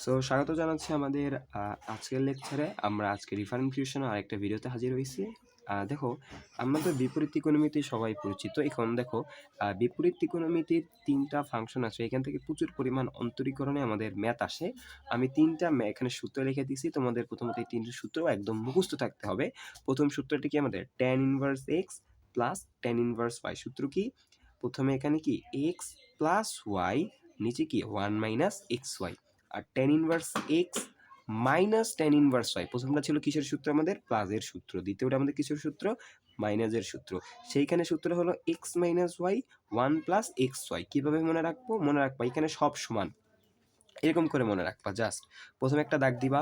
স্বাগত জানাচ্ছি আমাদের আজকের লেকচারে। আমরা আজকে ডিফারেন্সিয়েশন আর একটা ভিডিওতে হাজির হয়েছি। দেখো, আমরা তো বিপরীত ত্রিকোণমিতি সবাই পরিচিত। এখন দেখো, বিপরীত ত্রিকোণমিতির ৩টা ফাংশন আছে। এখান থেকে প্রচুর পরিমাণ অন্তরীকরণে আমাদের ম্যাথ আসে। আমি ৩টা এখানে সূত্র লিখে দিয়েছি। তোমাদের প্রথমত এই ৩টা সূত্র একদম মুখস্থ থাকতে হবে। প্রথম সূত্রটি কি আমাদের tan inverse x plus tan inverse y. সূত্র কি? প্রথমে এখানে কি এক্স প্লাস ওয়াই, নিচে কি 1 মাইনাস এক্স ওয়াই। আর tan inverse x minus tan inverse y. প্রথমটা ছিল কিসের সূত্র? আমাদের প্লাসের সূত্র। দ্বিতীয়টা আমাদের কিসের সূত্র? মাইনাসের সূত্র। সেইখানে সূত্র হলো x minus y 1 plus x y. কীভাবে মনে রাখবো? মনে রাখবা এখানে সব সমান, এরকম করে মনে রাখবা। জাস্ট প্রথমে একটা দাগ দিবা,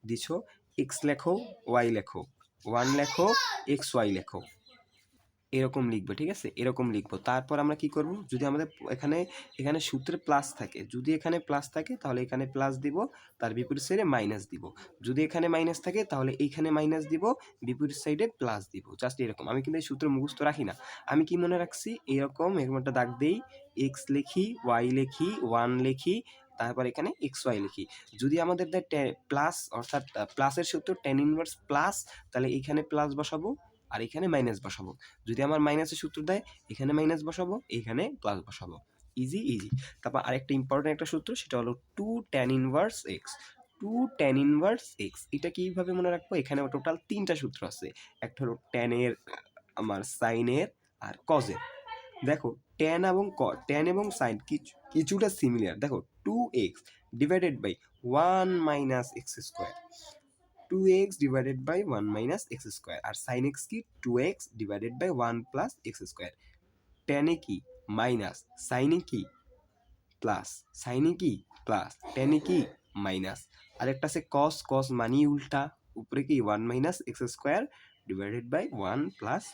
দিছো, এক্স লেখো, ওয়াই লেখো, 1 লেখো, এক্স ওয়াই লেখো, এরকম লিখবো। ঠিক আছে, এরকম লিখবো। তারপর আমরা কি করব? যদি আমাদের এখানে সূত্রে প্লাস থাকে, যদি এখানে প্লাস থাকে তাহলে এখানে প্লাস দিব, তার বিপরীত সাইডে মাইনাস দিব। যদি এখানে মাইনাস থাকে তাহলে এইখানে মাইনাস দিব, বিপরীত সাইডে প্লাস দিব। জাস্ট এরকম। আমি কিন্তু এই সূত্র মুখস্থ রাখি না। আমি কি মনে রাখছি? এরকম একটা দাগ দেই, এক্স লিখি, ওয়াই লিখি, 1 লিখি, তারপর এখানে এক্স ওয়াই লিখি। যদি আমাদের দেয় প্লাস, অর্থাৎ প্লাসের সূত্র tan ইনভার্স প্লাস, তাহলে এইখানে প্লাস বসাবো আর এখানে মাইনাস বসাবো। যদি আমার মাইনাসের সূত্র দেয়, এখানে মাইনাস বসাবো, এখানে প্লাস বসাবো। Easy easy. তারপর আরেকটা ইম্পর্টেন্ট একটা সূত্র, সেটা হলো 2 tan inverse x. 2 tan inverse x, এটা কিভাবে মনে রাখবো? এখানে টোটাল 3টা সূত্র আছে। একটা হলো tan এর, আমার সাইনের আর কজের। দেখো, tan এবং সাইন কিছুটা সিমিলার। দেখো, 2x divided by 1 minus x square, 2x divided by 1 minus x square. আর সাইন এক্স কি? 2x divided by 1 plus x square. ট্যানে কি? মাইনাস, সাইনে কি? প্লাস, সাইনে কি? প্লাস, ট্যানে কি? মাইনাস। আরেকটা আছে কস, কস মানি উল্টা, উপরে কি 1 minus x square divided by 1 plus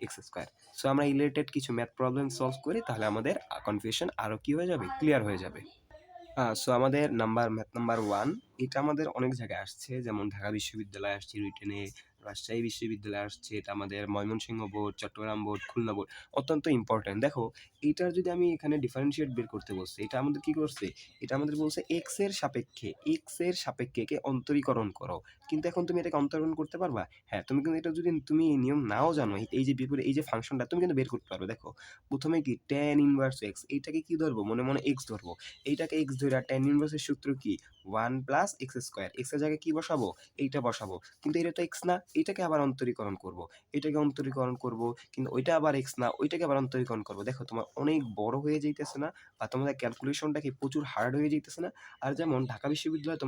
x square. So আমরা রিলেটেড কিছু ম্যাথ প্রবলেম সলভ করি, তাহলে আমাদের কনফিউশন আরও কি হয়ে যাবে? ক্লিয়ার হয়ে যাবে। সো আমাদের ম্যাথ নাম্বার 1, এটা আমাদের অনেক জায়গায় আসছে, যেমন ঢাকা বিশ্ববিদ্যালয় আসছে রিটেনে, রাজশাহী বিশ্ববিদ্যালয় আসছে, এটা আমাদের Mymensingh board, Chittagong board, Khulna board. অত্যন্ত ইম্পর্টেন্ট। দেখো, এইটার যদি আমি এখানে ডিফারেন্সিয়েট বের করতে বলছি, এটা আমাদের কি করছে? এটা আমাদের বলছে এক্স এর সাপেক্ষে কে অন্তরীকরণ করো। কিন্তু এখন তুমি এটাকে অন্তরীকরণ করতে পারবা? হ্যাঁ, তুমি কিন্তু এটা যদি তুমি এই নিয়ম নাও জানো, এই যে বিপরীত এই যে ফাংশনটা তুমি কিন্তু বের করতে পারবে। দেখো, প্রথমে কি tan ইনভার্স এক্স, এইটাকে কি ধরবো? মনে মনে এক্স ধরবো। এইটাকে এক্স ধরে, tan ইনভার্সের সূত্র কি? 1 প্লাস এক্স স্কোয়ার। এক্স এর জায়গায় কি বসাবো? এইটা বসাবো। কিন্তু এটা তো এক্স না, এইটাকে আবার অন্তরীকরণ করব। এটাকে অন্তরীকরণ করব, কিন্তু ওইটা আবার এক্স না, ওইটাকে আবার অন্তরীকরণ করব। দেখো, তোমার অনেক বড় হয়ে যাইতেছে না? বা তোমাদের ক্যালকুলেশনটা কি প্রচুর হার্ড হয়ে যাইতেছে না? আর যেমন ঢাকা বিশ্ববিদ্যালয়ে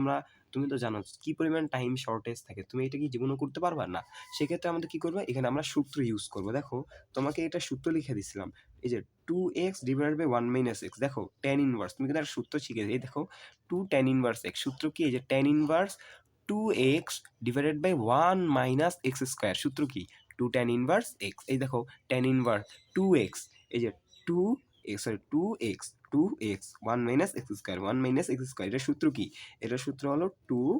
তুমি তো জানো কি পরিমাণ টাইম শর্টেজ থাকে, তুমি এটা কি জীবনও করতে পারবা না। সেক্ষেত্রে আমাদের কি করবো? এখানে আমরা সূত্র ইউজ করব। দেখো, তোমাকে এটা সূত্র লিখে দিছিলাম, এই যে 2x divided by 1 minus x. দেখো, tan ইনভার্স, তুমি কিন্তু একটা সূত্র শিখেছি। এই দেখো, 2 tan ইনভার্স এক্স, সূত্র কি? এই যে tan inverse 2x divided by 1 minus x square. সূত্র কি? 2 tan ইনভার্স এক্স। এই দেখো, tan ইনভার্স 2x, এই যে 2x 1 minus x square, 1 minus x square. এটার সূত্র কি? এটার সূত্র হলো 2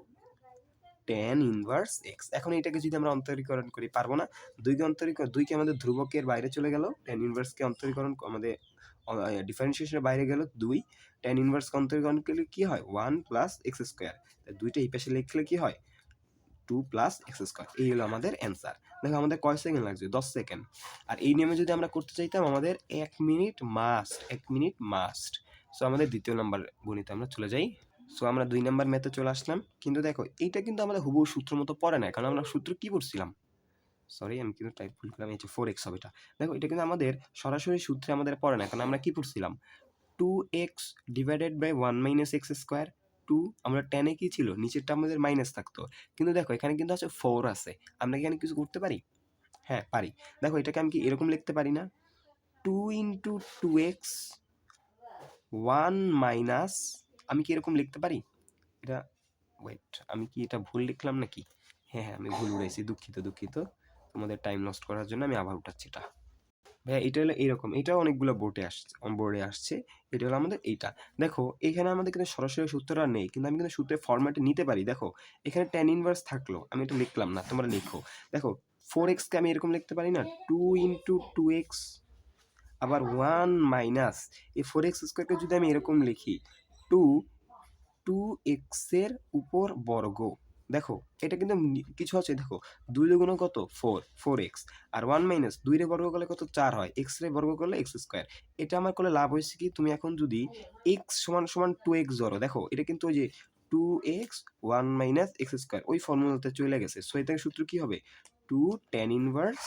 tan ইনভার্স এক্স। এখন এটাকে যদি আমরা অন্তরীকরণ করি, পারবো না। 2কে আমাদের ধ্রুবকের বাইরে চলে গেল, tan ইনভার্সকে অন্তরীকরণ আমাদের ডিফারেন্সিয়েশনের বাইরে গেল 2, tan ইনভার্সকে অন্তরীকরণ করলে কি হয়? 1 প্লাস এক্স স্কোয়ার। দুইটা এই পাশে লিখলে কি হয়? 2 প্লাস এক্স স্কোয়ার। এই হলো আমাদের অ্যান্সার। দেখো, আমাদের কয় সেকেন্ড লাগছে? 10 সেকেন্ড। আর এই নিয়মে যদি আমরা করতে চাইতাম, আমাদের 1 মিনিট মাস্ট। সো আমাদের দ্বিতীয় নাম্বার গণিতে আমরা চলে যাই। সো আমরা 2 নাম্বার ম্যাথে চলে আসলাম। কিন্তু দেখো, এইটা কিন্তু আমাদের হুবহু সূত্র মতো পড়ে না, কারণ আমরা সূত্র কি পড়ছিলাম? সরি, আমি কিন্তু টাইপ ভুল করলাম। এই যে 4x হবে এটা। দেখো, এটা কিন্তু আমাদের সরাসরি সূত্রে আমাদের পড়ে না, কারণ আমরা কি পড়ছিলাম? 2x divided by 1 minus x square. 2, আমরা টেনে কি ছিল? নিচেরটা আমাদের মাইনাস থাকতো। কিন্তু দেখো, এখানে কিন্তু আছে 4 আছে। আমরা কি এখানে কিছু করতে পারি? হ্যাঁ, পারি। দেখো, এটাকে আমি কি এরকম লিখতে পারি না? 2 ইন্টু 2x 1 মাইনাস, আমি কি এরকম লিখতে পারি? এটা, ওয়েট, আমি কি এটা ভুল লিখলাম নাকি? হ্যাঁ, আমি ভুল উড়াইছি। দুঃখিত। তোমাদের টাইম নষ্ট করার জন্য আমি আবার উঠাচ্ছি এটা। ভাইয়া, এটা হলো এইরকম। এটাও অনেকগুলো বোর্ডে আসছে। এটা হলো আমাদের এইটা। দেখো, এখানে আমাদের কিন্তু সরাসরি সূত্রটা নেই, কিন্তু আমি কিন্তু সূত্রের ফরম্যাটে নিতে পারি। দেখো, এখানে tan ইনভার্স থাকলো, আমি এটা লিখলাম না, তোমরা লিখো। দেখো, 4x কে আমি এরকম লিখতে পারি না? 2 ইন্টু 2x, আবার 1 মাইনাস এই 4x স্কোয়ারকে যদি আমি এরকম লিখি, 2 2x এর উপর বর্গ। দেখো এটা কিন্তু কিছু আছে, দেখো 2 দুগুণ কত 4x, আর 1 মাইনাস 2 রে বর্গ করলে কত 4 হয়, x রে বর্গ করলে x স্কয়ার। এটা আমার করলে লাভ হয়েছে কি, তুমি এখন যদি x সমান সমান 2x ধরো, দেখো এটা কিন্তু ওই যে 2x 1 মাইনাস x স্কয়ার ওই ফর্মুলাতে চলে গেছে। সো এটার সূত্র কি হবে, 2 tan ইনভার্স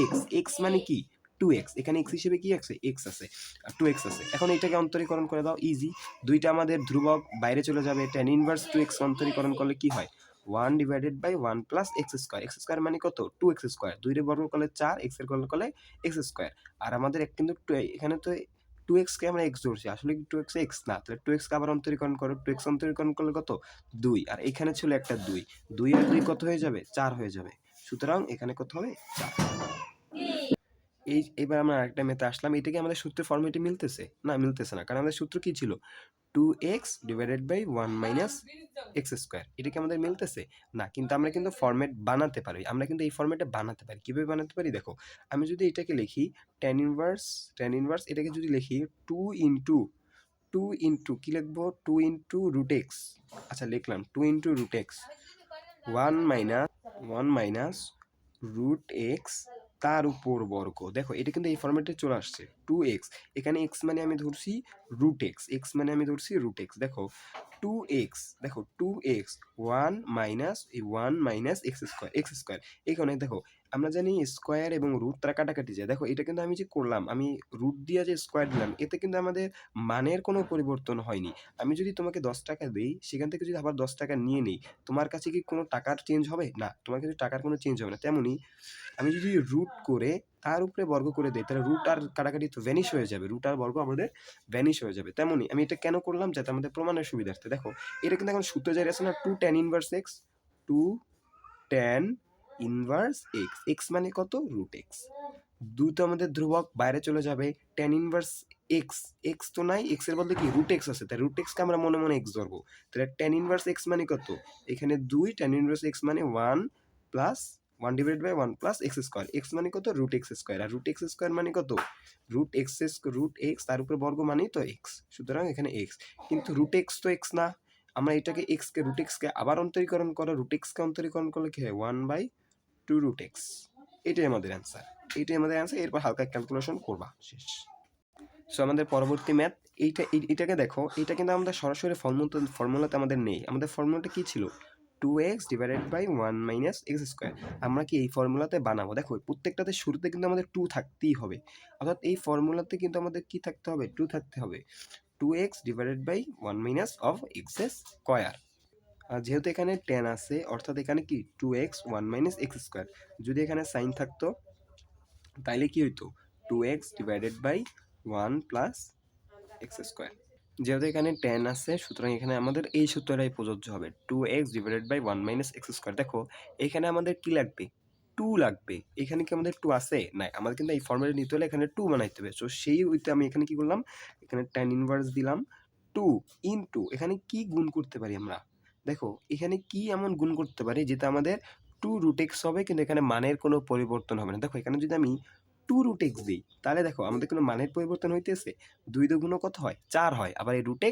x, x মানে কি 2x, এখানে x হিসেবে কি আছে x আছে, আর 2x আছে। এখন এটাকে অন্তরীকরণ করে দাও, ইজি, দুইটা আমাদের ধ্রুবক বাইরে চলে যাবে, tan ইনভার্স 2x অন্তরীকরণ করলে কি হয় 1 divided by 1 plus x square, x square মানে কত 2x স্কোয়ার, 2 রে বর্গ করলে 4, x এর বর্গ করলে x স্কোয়ার। আর আমাদের কিন্তু এখানে তো 2x কে আমরা x ধরছি, আসলে কি 2x x না, তাহলে 2x কে আবার অন্তরীকরণ করো, 2x অন্তরীকরণ করলে কত 2, আর এখানে ছিল একটা 2, 2 আর 2 কত হয়ে যাবে 4 হয়ে যাবে। সুতরাং এখানে কত হবে 4। এবার আমরা আরেকটা মেথে আসলাম, এটা কি আমাদের সূত্রের ফর্মেটে মিলতেছে না, মিলতেছে না, কারণ আমাদের সূত্র কি ছিল 2x divided by 1 minus x square, এটা কি আমাদের মিলতেছে না, কিন্তু আমরা কিন্তু ফরম্যাট বানাতে পারি, আমরা কিন্তু এই ফরম্যাটে বানাতে পারি। কিভাবে বানাতে পারি দেখো, আমি যদি এটাকে লিখি tan ইনভার্স এটাকে যদি লিখি 2 ইন্টু কি লিখবো 2 ইন্টু রুট এক্স, আচ্ছা লিখলাম 2 into root x 1 minus root x তার উপর বর্গ। দেখো এটা কিন্তু এই ফরম্যাটে চলে আসছে 2x, এখানে x মানে আমি ধরছি রুট এক্স, x মানে আমি ধরছি রুট এক্স। দেখো 2x, দেখো 2x 1 মাইনাস এই 1 মাইনাস এক্স স্কোয়ার, এখানে দেখো আমরা জানি স্কোয়ার এবং রুট তারা কাটাকাটি যায়। দেখো এটা কিন্তু আমি যে করলাম, আমি রুট দিয়ে যে স্কোয়ার দিলাম, এতে কিন্তু আমাদের মানের কোনো পরিবর্তন হয়নি। আমি যদি তোমাকে 10 টাকা দিই, সেখান থেকে যদি আবার 10 টাকা নিয়ে নিই, তোমার কাছে কি কোনো টাকার চেঞ্জ হবে না, তোমার কাছে টাকার কোনো চেঞ্জ হবে না। তেমনি আমি যদি রুট করে তার উপরে বর্গ করে দেই, তাহলে রুট আর কাটাকাটি তো ভ্যানিশ হয়ে যাবে, রুট আর বর্গ আমাদের ভ্যানিশ হয়ে যাবে। তেমনি আমি এটা কেন করলাম, যাতে আমাদের প্রমাণের সুবিধার্থে। দেখো এটা কিন্তু এখন সূত্র জারি আছে না, 2 tan inverse x, 2 tan inverse x, x মানে কত রুট এক্স, দুই তো আমাদের ধ্রুবক বাইরে চলে যাবে, tan ইনভার্স এক্স, এক্স তো নাই, এক্স এর বদলে কি রুট এক্স আছে, তাই রুট এক্স কে আমরা মনে মনে এক্স ধরবো, তাহলে tan ইনভার্স এক্স মানে কত, এখানে 2, tan ইনভার্স এক্স মানে 1 plus 1 divide by 1 plus x square, x মানে কত রুট এক্স স্কোয়ার, আর রুট এক্স স্কোয়ার মানে কত রুট এক্স তার উপরে বর্গ মানেই তো এক্স, সুতরাং এখানে এক্স। কিন্তু রুট এক্স তো এক্স না, আমরা এটাকে এক্স কে রুট এক্স কে আবার অন্তরীকরণ করো, রুট এক্স কে অন্তরীকরণ করলে কি হয় 1/2 রুট এক্স, এটাই আমাদের অ্যান্সার, এটাই আমাদের অ্যান্সার। এরপর হালকা ক্যালকুলেশন করবা, শেষ। সো আমাদের পরবর্তী ম্যাথ এটাকে দেখো, এটা কিন্তু আমাদের সরাসরি ফর্মুলাতে আমাদের নেই, আমাদের ফর্মুলাটা কি ছিল 2x divided by 1 minus x square, আমরা কি এই ফর্মুলাতে বানাবো। দেখো প্রত্যেকটাতে শুরুতে কিন্তু আমাদের 2 থাকতেই হবে, অর্থাৎ এই ফর্মুলাতে কিন্তু আমাদের কি থাকতে হবে 2 থাকতে হবে, 2x divided by 1 minus of x square. যেহেতু এখানে tan আছে, অর্থাৎ এখানে কি 2x 1 মাইনাস এক্স স্কোয়ার, যদি এখানে সাইন থাকতো তাইলে কি হইতো 2x divided by 1 plus x square. যেহেতু এখানে tan আছে, সুতরাং এখানে আমাদের এই সূত্রটাই প্রযোজ্য হবে 2x divided by 1 minus x square. দেখো এখানে আমাদের কি লাগবে 2 লাগবে, এখানে কি আমাদের 2 আছে নাই, আমাদের কিন্তু এই ফর্মুলা নিতে হলে এখানে 2 বানাইতে হবে। সো সেই ওইতে আমি এখানে কি করলাম, এখানে tan ইনভার্স দিলাম 2 ইনটু এখানে কি গুণ করতে পারি আমরা, দেখো এখানে কি এমন গুণ করতে পারি যেটা আমাদের 2 রুট এক্স হবে, কিন্তু এখানে মানের কোনো পরিবর্তন হবে না। দেখো এখানে যদি আমি 2 রুট এক্স দিই, তাহলে দেখো আমাদের কোনো মানের পরিবর্তন হইতেছে, 2 দুগুণ কত হয় 4 হয়, আবার এই রুট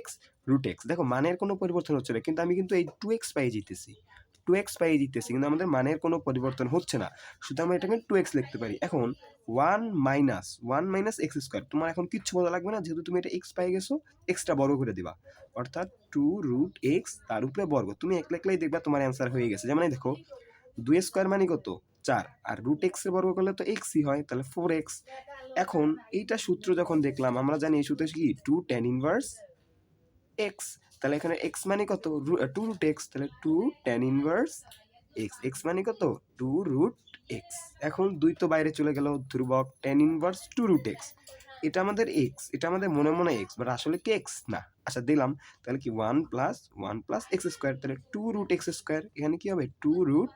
এক্স দেখো মানের কোনো পরিবর্তন হচ্ছে না, কিন্তু আমি কিন্তু এই 2x পাই জিতেছি, 2x পাই জিতেছি, কিন্তু আমাদের মানের কোনো পরিবর্তন হচ্ছে না, শুধু আমরা এটাকে 2x লিখতে পারি। এখন 1 মাইনাস এক্স স্কোয়ার, তোমার এখন কিচ্ছু বলা লাগবে না, যেহেতু তুমি এটা x পাই গেছো, এক্সটা বড় করে দিবা, অর্থাৎ 2 রুট এক্স তার উপরে বর্গ, তুমি এক লেখলেই দেখবা তোমার অ্যান্সার হয়ে গেছে। যেমন দেখো 2 স্কোয়ার মানে কত 4, আর রুট এক্স এর বর্গ করলে তো এক্সই হয়, তাহলে 4x। এখন এইটা সূত্র যখন দেখলাম, আমরা জানি এই সূত্র কি 2 tan ইনভার্স এক্স, তাহলে এখানে এক্স মানে কত 2 রুট এক্স, তাহলে 2 tan ইনভার্স এক্স, এক্স মানে কত 2 রুট এক্স। এখন 2 তো বাইরে চলে গেল, ধ্রুবক tan ইনভার্স 2 রুট এক্স, এটা আমাদের এক্স, এটা আমাদের মনে মনে এক্স, বাট আসলে কি এক্স না। আচ্ছা দিলাম, তাহলে কি 1 প্লাস এক্স স্কোয়ার, তাহলে 2 রুট এক্স স্কোয়ার, এখানে কি হবে 2 রুট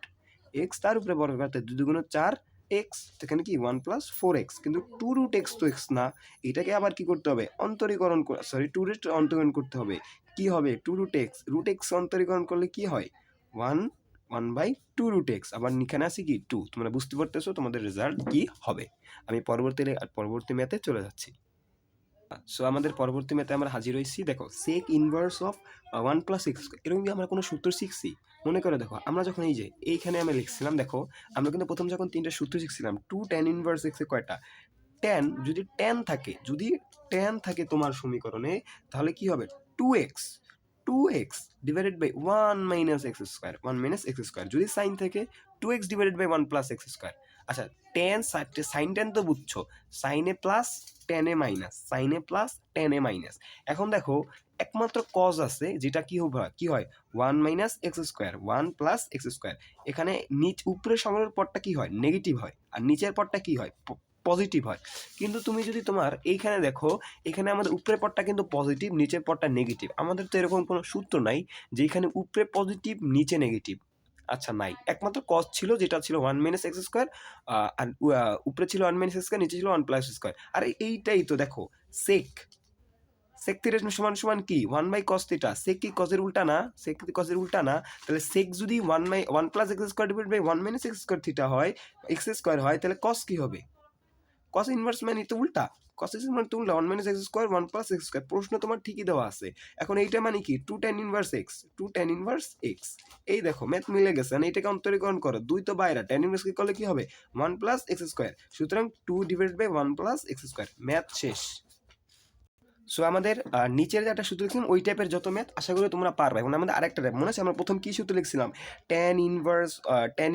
এক্স তার উপরে বর্গ করতে 2 দুগুণ 4 এক্স, এখানে কি 1 প্লাস 4x, কিন্তু 2 রুট এক্স তো এক্স না, এটাকে আবার কি করতে হবে অন্তরীকরণ, সরি 2 রুট অন্তরীকরণ করতে হবে, কি হবে 2 রুট এক্স অন্তরীকরণ করলে কি হয় 1/2 রুট এক্স, আবার এখানে আছে কি 2, তোমরা বুঝতে পারতেছো তোমাদের রেজাল্ট কি হবে। আমি পরবর্তী ম্যাথে চলে যাচ্ছি। সো আমাদের পরবর্তী ম্যাথে আমরা হাজির হয়েছি। দেখো সেক ইনভার্স অফ 1 + x, এরকম কি আমরা কোনো সূত্র শিখছি? মনে করে দেখো, আমরা যখন এই যে এইখানে আমরা লিখছিলাম, দেখো আমরা কিন্তু প্রথম যখন 3টা সূত্র শিখছিলাম, 2 tan ইনভার্স x এ কয়টা tan, যদি tan থাকে, যদি tan থাকে তোমার সমীকরণে, তাহলে কি হবে 2x, 2x divided by 1 - x square, 1 - x square. যদি সাইন থাকে 2x divided by 1 + x square. আচ্ছা, tan সাইন tan তো বুঝছো, সাইনে প্লাস টেনে মাইনাস, সাইনে প্লাস টেনে মাইনাস। এখন দেখো একমাত্র কজ আছে, যেটা কি হয় 1 - x স্কয়ার, 1 + x স্কয়ার। এখানে উপরের সংখ্যার পদটা কি হয় নেগেটিভ হয়, আর নিচের পদটা কি হয় পজিটিভ হয়। কিন্তু তুমি যদি তোমার এইখানে দেখো, এখানে আমাদের উপরের পদটা কিন্তু পজিটিভ, নিচের পদটা নেগেটিভ। আমাদের তো এরকম কোনো সূত্র নাই যে এখানে উপরে পজিটিভ নিচে নেগেটিভ। আচ্ছা নাই, একমাত্র কজ ছিল যেটা ছিল 1 - x স্কয়ার, আর উপরে ছিল 1 - x স্কয়ার, নিচে ছিল 1 + x স্কয়ার। আর এইটাই তো দেখো সেক, সেক থিটা সমান সমান কি 1/cos থিটা। সেক কি কজের উল্টা না? সেক কি কজের উল্টা না? তাহলে সেক যদি 1 + x square divide by 1 - x square theta হয়, x স্কয়ার হয়, তাহলে কস কি হবে? কস ইনভার্স মানে তো উল্টা, কস ইনভার্স তো উল্টা, 1 - x স্কয়ার 1 + x স্কয়ার। প্রশ্ন তোমার ঠিকই দেওয়া আছে। এখন এইটা মানে কি 2 tan inverse x, 2 tan inverse x। এই দেখো ম্যাথ মিলে গেছে, মানে এটাকে অন্তরীকরণ করো, 2 তো বাইরে, tan ইনভার্স কি করলে কি হবে 1 + x স্কয়ার। সুতরাং 2 divided by 1 + x square. Math শেষ। সো আমাদের নিচের যে একটা সূত্র লিখছিলাম ওই টাইপের যত ম্যাথ আশা করি তোমরা পারবে। এখন আমাদের আরেকটা টাইপ মনে আছে, আমরা প্রথম কি সূত্র লিখছিলাম, tan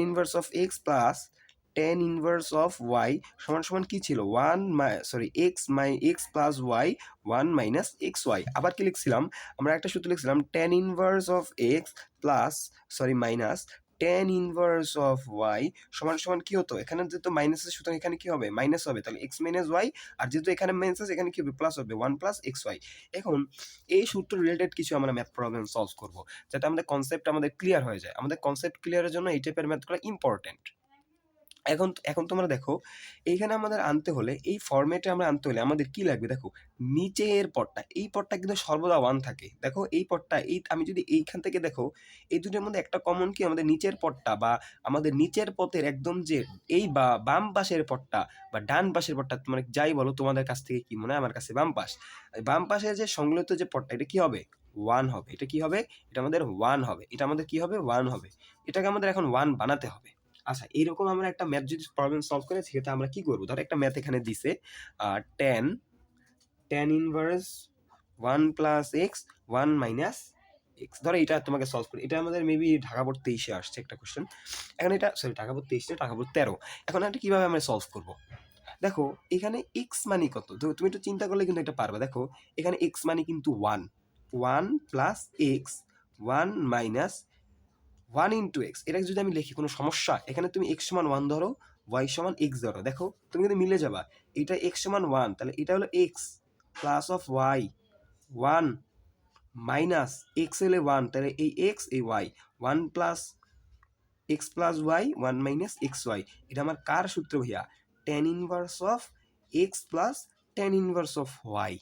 inverse of x plus tan inverse of y সমান সমান কি ছিল x প্লাস y 1 - xy। আবার কি লিখছিলাম, আমরা একটা সূত্র লিখছিলাম tan inverse of x plus minus tan inverse of y সমান সমান কি হতো, এখানে যেহেতু মাইনাস আছে সুতরাং এখানে কি হবে মাইনাস হবে, তাহলে x - y, আর যেহেতু এখানে মাইনাস আছে এখানে কি হবে প্লাস হবে 1 + xy। এখন এই সূত্র রিলেটেড কিছু আমরা ম্যাথ প্রবলেম সলভ করব, যাতে আমাদের কনসেপ্ট আমাদের ক্লিয়ার হয়ে যায়। আমাদের কনসেপ্ট ক্লিয়ারের জন্য এই টাইপের ম্যাথগুলো ইম্পর্টেন্ট। এখন এখন তোমরা দেখো, এইখানে আমাদের আনতে হলে, এই ফরম্যাটে আমরা আনতে হলে আমাদের কি লাগবে, দেখো নিচের পদটা, এই পদটা কিন্তু সর্বদা 1 থাকে। দেখো এই পদটা, এই আমি যদি এইখান থেকে দেখো, এই দুটোর মধ্যে একটা কমন কি, আমাদের নিচের পদটা বা আমাদের নিচের পথের একদম যে এই বা বাম পাশের পদটা বা ডান পাশের পদটা, মানে যাই বলো তোমাদের কাছ থেকে কি মনে হয়, আমার কাছে বাম পাশ, বাম পাশের যে সংলগ্ন যে পদটা, এটা কি হবে 1 হবে। এটা কি হবে, এটা আমাদের 1 হবে। এটা আমাদের কি হবে 1 হবে। এটাকে আমাদের এখন 1 বানাতে হবে। আচ্ছা, এইরকম আমরা একটা ম্যাথ যদি প্রবলেম সলভ করে সেক্ষেত্রে আমরা কি করবো, ধরো একটা ম্যাথ এখানে দিছে tan ইনভার্স 1 + x 1 - x, ধরো এটা তোমাকে সলভ করি। এটা আমাদের মেবি ঢাকা বোর্ড 23-এ আসছে একটা কোশ্চেন। এখন এটা ঢাকা বোর্ড 23 না, ঢাকা বোর্ড 13। এখন এটা কিভাবে আমরা সলভ করব, দেখো এখানে x মানে কত, তো তুমি একটু চিন্তা করলে কিন্তু এটা পারবে। দেখো এখানে x মানে কিন্তু 1, 1 + x 1 - 1 × x। এটাকে যদি আমি লিখি কোনো সমস্যা, এখানে তুমি x সমান 1 ধরো, y সমান x ধরো, দেখো তুমি কিন্তু মিলে যাবা। এটা x সমান 1, তাহলে এটা হলো x plus of y 1 minus x হলে 1, তাহলে এই x এই y 1 plus x plus y 1 - xy। এটা আমার কার সূত্র ভাইয়া, tan inverse of x plus tan inverse of y।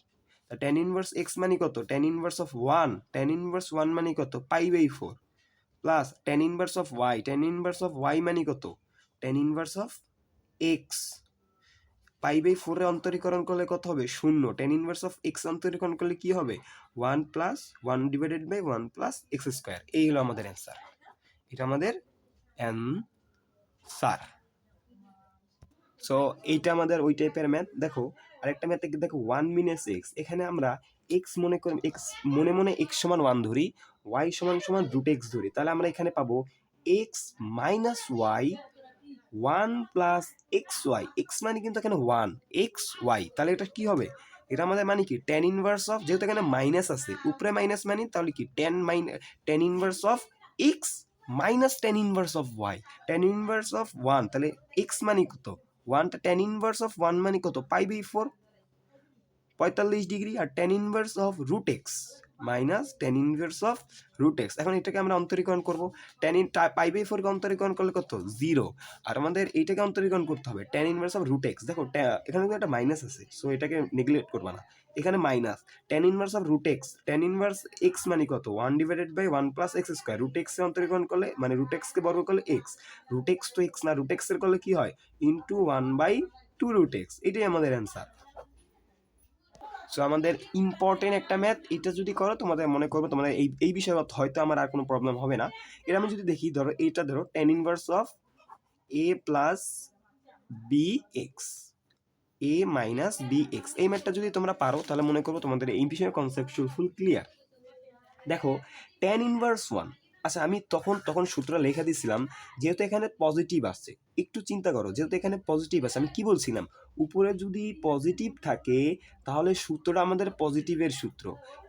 tan inverse x মানে কত, tan inverse of 1, tan inverse 1 মানে কত π/4 plus tan inverse of y, tan inverse of y মানে কত tan ইনভার্স অফ x। π/4 এ অন্তরীকরণ করলে কত হবে 0। tan ইনভার্স অফ x অন্তরীকরণ করলে কি হবে 1 + 1 ডিভাইডেড বাই 1 + x স্কয়ার। এই হলো আমাদের অ্যান্সার, এটা আমাদের অ্যান্সার। সো এইটা আমাদের ওই টাইপের ম্যাথ। দেখো আরেকটা ম্যাথে দেখো 1 - x, এখানে আমরা x মনে করি, x মনে মনে x সমান 1 ধরি, y সমান সমান √x ধরি, তাহলে আমরা এখানে পাবো x - y 1 + xy। x মানে কিন্তু এখানে 1, xy, তাহলে এটা কি হবে, এটা আমাদের মানে কি tan ইনভার্স অফ, যেহেতু এখানে মাইনাস আছে উপরে মাইনাস, মানে তাহলে কি tan inverse of x minus tan inverse of y, tan inverse of 1, তাহলে x মানে কত 1, tan ইনভার্স অফ 1 মানে কত π/4 45 ডিগ্রি, আর tan inverse of √x minus tan inverse of √x। এখন এটাকে আমরা অন্তরীকরণ করব, π/4 কে অন্তরীকরণ করলে কত 0, আর আমাদের এইটাকে অন্তরীকরণ করতে হবে tan ইনভার্স অফ √x। দেখো এখানে কিন্তু একটা মাইনাস আছে, সো এটাকে নেগলেক্ট করবা না, এখানে minus tan inverse of √x, tan inverse x মানে কত 1 divided by 1 + x square, √x এ অন্তরীকরণ করলে মানে √x কে বর্গ করলে x, √x তো x না, √x এর করলে কি হয় ইনটু 1/2 √x। এটাই আমাদের অ্যান্সার। সো আমাদের ইম্পর্টেন্ট একটা ম্যাথ, এটা যদি করো তোমাদের মনে করবো তোমাদের এই বিষয়ে হয়তো আমার আর কোনো প্রবলেম হবে না। এর আমি যদি দেখি, ধরো এইটা ধরো tan inverse of a plus b x, a minus b x, এই ম্যাথটা যদি তোমরা পারো তাহলে মনে করবো তোমাদের এই বিষয়ে কনসেপচুয়াল ফুল ক্লিয়ার। দেখো tan ইনভার্স ওয়ান, আচ্ছা আমি তখন সূত্র লেখা দিছিলাম, যেহেতু এখানে পজিটিভ আছে, একটু চিন্তা করো, যেহেতু এখানে পজিটিভ আছে, আমি কি বলছিলাম, উপরে যদি পজিটিভ থাকে তাহলে সূত্রটা আমাদের পজিটিভের সূত্র,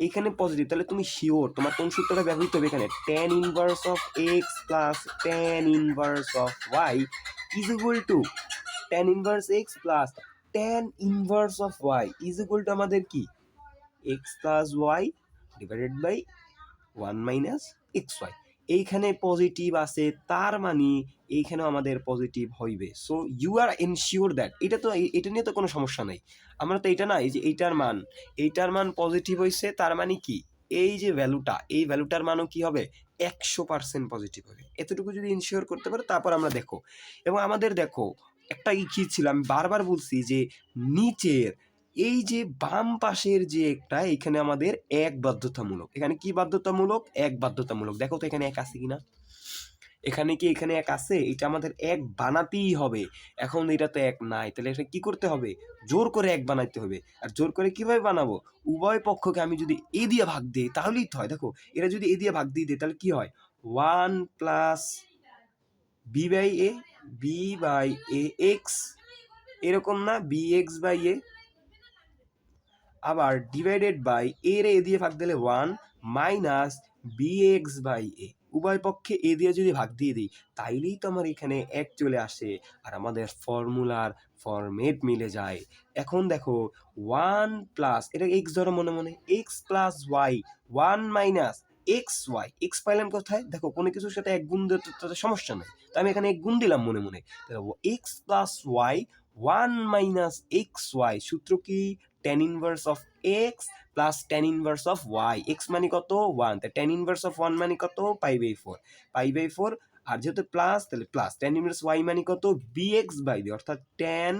এখানে পজিটিভ, তাহলে তুমি শিওর তোমার কোন সূত্রটা ব্যবহৃত হবে এখানে, tan inverse of x plus tan inverse of y is equal to tan inverse x plus tan inverse of y is equal to আমাদের কি, x plus y divided by 1 minus x y. এইখানে positive আছে, তার মানে এইখানেও আমাদের positive হইবে। So you are ensure that, এটা তো এটা নিয়ে তো কোনো সমস্যা নাই। আমরা তো এটা না, এই যে এইটার মান পজিটিভ হয়েছে, তার মানে কি, এই যে ভ্যালুটা, এই ভ্যালুটার মানও কি হবে, 100% পজিটিভ হবে। এতটুকু যদি ইনশিওর করতে পারো তারপর আমরা দেখো। এবং আমাদের দেখো একটা কি ছিল, আমি বারবার বলছি যে নিচের এই যে বাম পাশের যে একটা, এখানে আমাদের এক বাধ্যতামূলক, এখানে কি বাধ্যতামূলক, এক বাধ্যতামূলক। দেখো তো এখানে এক আছে কিনা, এখানে কি এখানে এক আছে, এটা আমাদের এক বানাতেই হবে। এখন এটা তো এক নাই, তাহলে এটা কি করতে হবে, জোর করে এক বানাইতে হবে। আর জোর করে কিভাবে বানাবো, উভয় পক্ষকে আমি যদি এ দিয়ে ভাগ দিই তাহলেই তো হয়। দেখো এরা যদি এ দিয়ে ভাগ দিয়ে দেয় তাহলে কি হয়, 1 plus b by a, b by a x, এরকম না, বি এক্স বাই এ, আবার ডিভাইডেড বাই এ রে এ দিয়ে ভাগ দিলে 1 মাইনাস বি এক্স বাই এ, উভয় পক্ষে এ দিয়ে যদি ভাগ দিয়ে দিই তাইলেই তো আমার এখানে এক চলে আসে, আর আমাদের ফর্মুলার ফরম্যাট মিলে যায়। এখন দেখো 1 প্লাস, এটা এক্স ধরো মনে মনে, x plus y 1 minus x y, x পাইলাম কোথায়, দেখো কোনো কিছুর সাথে এক গুণ দিতে তো সমস্যা নাই, তো আমি এখানে এক গুণ দিলাম মনে মনে, x plus y 1 minus x y, সূত্র কি, tan inverse of x plus tan inverse of y, x মানে কত 1, তাই tan ইনভার্স অফ 1 মানে কত পাই বাই 4, আর যেহেতু প্লাস তাহলে প্লাস tan ইনভার্স y মানে কত bx বাই b, অর্থাৎ tan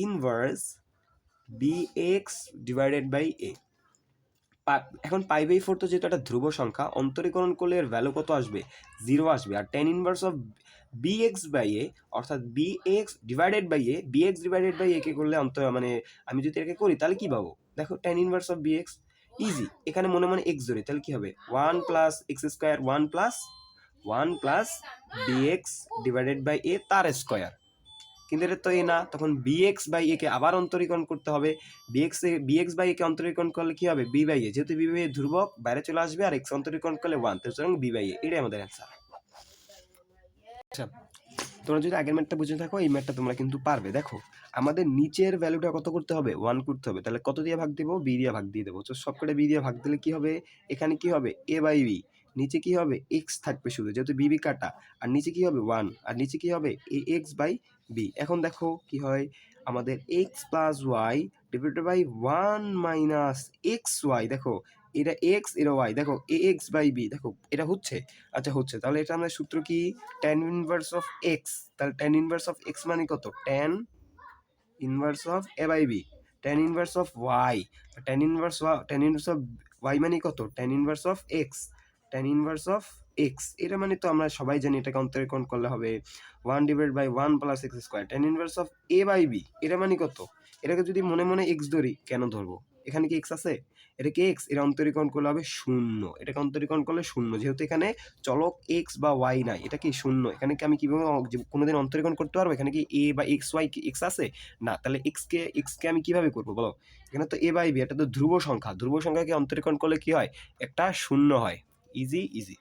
inverse bx divided by a। এখন পাই বাই 4 তো যেহেতু একটা ধ্রুব সংখ্যা, অন্তরীকরণ করলে এর ভ্যালু কত আসবে, 0 আসবে। আর tan inverse of bx by a, অর্থাৎ bx divided by a, bx divided by a কে করলে মানে আমি যদি এটাকে করি তাহলে কি পাবো, দেখো tan inverse of bx easy, এখানে মনে মনে x ধরি তাহলে কি হবে, 1 plus x square, 1 plus bx divided by a তার স্কোয়ার, কিন্তু এটা তো এ না, তখন bx বাই এ কে আবার অন্তরীকরণ করতে হবে, bx বাই এ কে অন্তরীকরণ করলে কি হবে, b বাই এ, যেহেতু b বাই এ ধ্রুবক বাইরে চলে আসবে, আর x অন্তরীকরণ করলে 1, তো সুতরাং b বাই এ, এটাই আমাদের অ্যান্সার। আচ্ছা তোমরা যদি আগের ম্যাথটা বুঝে থাকো এই ম্যাথটা তোমরা কিন্তু পারবে। দেখো আমাদের নিচের ভ্যালুটা কত করতে হবে, 1 করতে হবে, তাহলে কত দিয়ে ভাগ দেবো, b দিয়ে ভাগ দিয়ে দেবো। তো সবকটা b দিয়ে ভাগ দিলে কি হবে, এখানে কি হবে a বাই b, নিচে কি হবে x থাকবে শুধু, যেহেতু b কাটা, আর নিচে কি হবে 1, আর নিচে কি হবে ax বাই b। এখন দেখো কি হয়, আমাদের x plus y divided by 1 minus x y, দেখো এটা x এটা y, দেখো ax বাই b, দেখো এটা হচ্ছে, আচ্ছা হচ্ছে, তাহলে এটা আমাদের সূত্র কি, tan ইনভার্স অফ x, তাহলে tan ইনভার্স অফ x মানে কত, tan inverse of a by b, tan inverse of y, tan inverse of y মানে কত, tan inverse of x, tan inverse of x, এটা মানে তো আমরা সবাই জানি, এটাকে অন্তরীকরণ করলে হবে 1 divide by 1 plus x square, tan inverse of a by b, এটা মানে কত, এটাকে যদি মনে মনে x ধরি, কেন ধরবো, এখানে কি x আছে, এটা কি x, এটা অন্তরীকরণ করলে হবে 0, এটাকে অন্তরীকরণ করলে 0, যেহেতু এখানে চলক x বা y নাই, এটা কি 0, এখানে কি আমি কিভাবে কোনোদিন অন্তরীকরণ করতে পারবো, এখানে কি a বা এক্স ওয়াই কি x আছে না, তাহলে x কে আমি কিভাবে করবো বলো, এখানে তো a বাই b, এটা তো ধ্রুব সংখ্যাকে অন্তরীকরণ করলে কি হয়, একটা 0 হয়, ইজি ইজি।